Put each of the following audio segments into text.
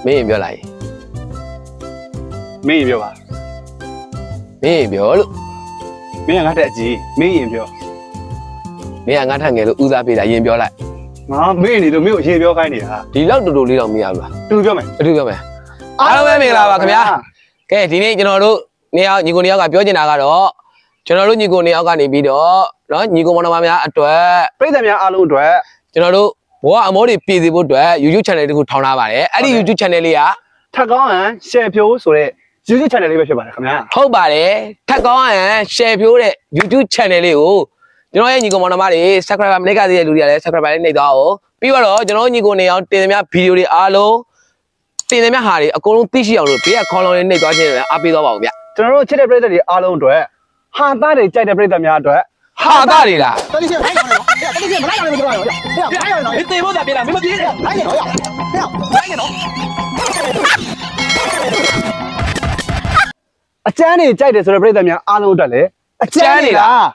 မင်းပြောလိုက် မင်းရင်ပြောပါ မင်းပြောလို့ မင်းကငါတက်ကြီးမင်းရင်ပြော မင်းကငါထက်ငယ်လို့ဦးစားပေးတာရင်ပြောလိုက် ငါမင်းနေလို့မင်းကိုရေပြောခိုင်းနေတာ ဒီလောက်တူတူလေးတော့မရဘူးလား တူပြောမယ် အတူပြောမယ်အားလုံးပဲမင်္ဂလာပါခင်ဗျာကဲဒီနေ့ကျွန်တော်တို့နေရာညီကိုနေရာကပြောချင်တာကတော့ကျွန်တော်တို့ညီကိုနေရာကနေပြီးတော့เนาะညီကိုမောင်နှမများအတွက် ပြည်သူများအားလုံးအတွက် ကျွန်တော်တို့ဘောကအမောတွေပြည်စီဖို့အတွက် YouTube channel တခုထောင်ထားပါတယ်အဲ့ဒီ YouTube channel လေးက ထက်ကောင်းဟန်ရှယ်ဖြိုးဆိုတဲ့ YouTube channel လေးပဲဖြစ်ပါတယ်ခင်ဗျာ ဟုတ်ပါတယ်ထက်ကောင်းဟန် share ဖြိုးတဲ့ YouTube channel လေးကိုကျွန်တော်ရဲ့ညီကိုမောင်နှမတွေ subscriber မနှိပ်ကြသေးတဲ့လူတွေကလည်း subscriber လေးနှိပ်သွားအောင်ပြီးတော့ကျွန်တော်တို့ညီကိုနေအောင်တင်သမျှဗီဒီယိုတွေအားလုံးတင်သမျှဟာတွေအကုန်လုံးသိရှိအောင်လို့ဘေးကခေါင်းလောင်းလေးနှိပ်သွားခြင်းနဲ့အားပေးသွားပါဦးဗျ ကျွန်တော်တို့ချစ်တဲ့ပြည်သူတွေအားလုံးအတွက်ဟာသားတွေကြိုက်တဲ့ပြည်သူများအတွက် ဟာသားတွေလား 等你先，来一个人，等你先，来一个人就来了，来一个人，你对我咋别了？没别的。来一个人，来一个人。 အကျန်းတွေကြိုက်တယ်ဆိုတဲ့ပြည်သူများအားလုံးအတွက်လည်းအကျန်းတွေလား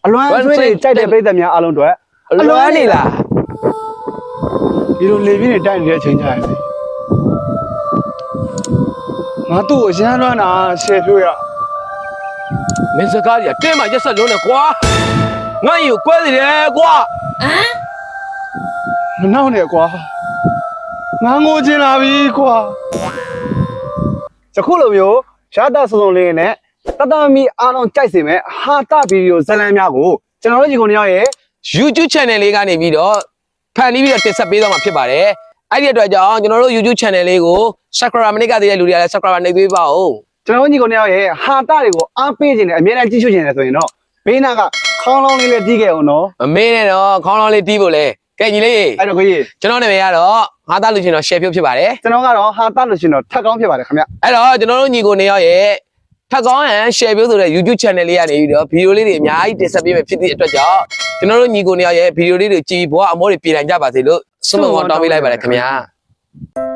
အလွမ်းဆွေးတွေကြိုက်တဲ့ပြည်သူများအားလုံးအတွက် အလွမ်းနေလား ဒီလိုလေပြင်းတွေတိုက်နေတဲ့အချိန်ကြရတယ်ငါတို့အရန်လွမ်းတာရှယ်ဖြိုးရ မင်းစကားကြီးတင်းမှရက်ဆက်လုံးနဲ့ကွာငါ့ကိုကွဲနေတယ်ကွာ မနှောက်နဲ့ကွာငါငိုချင်လာပြီကွာယခုလိုမျိုးရတာစုံစုံလေးနဲ့တတမီအားလုံးကြိုက်စေမဲ့ဟာတာဗီဒီယိုဇာတ်လမ်းများကိုကျွန်တော်တို့ညီကိုနှစ်ယောက်ရဲ့ YouTube channel လေးကနေပြီးတော့ဖန်ပြီးတော့တင်ဆက်ပေးသွားမှာဖြစ်ပါတယ်အဲ့ဒီအတွက်ကြောင့်ကျွန်တော်တို့ YouTube channel လေးကို subscriber မနှိပ်ကြသေးတဲ့လူတွေကလည်း subscriber နှိပ်ပေးပါဦး ကျွန်တော်တို့ညီကိုနှစ်ယောက်ရဲ့ဟာတာတွေကိုအားပေးခြင်းနဲ့အမြဲတမ်းကြည့်ရှုခြင်းနဲ့ဆိုရင်တော့ဘေးနာကခေါင်းလောင်းလေးလည်းတီးခဲ့အောင်နော် မမေးနဲ့တော့ခေါင်းလောင်းလေးတီးဖို့လေကဲညီလေး အဲ့တော့ကိုကြီး ကျွန်တော်နာမည်ကတော့ငါသားလူချင်းတော့ share ဖြုတ်ဖြစ်ပါတယ် ကျွန်တော်ကတော့ဟာတာလို့ရှင်တော့ထက်ကောင်းဖြစ်ပါတယ်ခင်ဗျ အဲ့တော့ကျွန်တော်တို့ညီကိုနေရောက်ရဲ့ထက်ကောင်းဟန် share ဖြုတ်ဆိုတဲ့ YouTube channel လေးကနေပြီးတော့ဗီဒီယိုလေးတွေအများကြီးတင်ဆက်ပေးမယ်ဖြစ်သည့်အတွက်ကြောင့်ကျွန်တော်တို့ညီကိုနေရောက်ရဲ့ဗီဒီယိုလေးတွေကြည့်ဘောအမောတွေပြင်နိုင်ကြပါစေလို့ဆုမွန်ကောင်းတောင်းပေးလိုက်ပါတယ်ခင်ဗျာ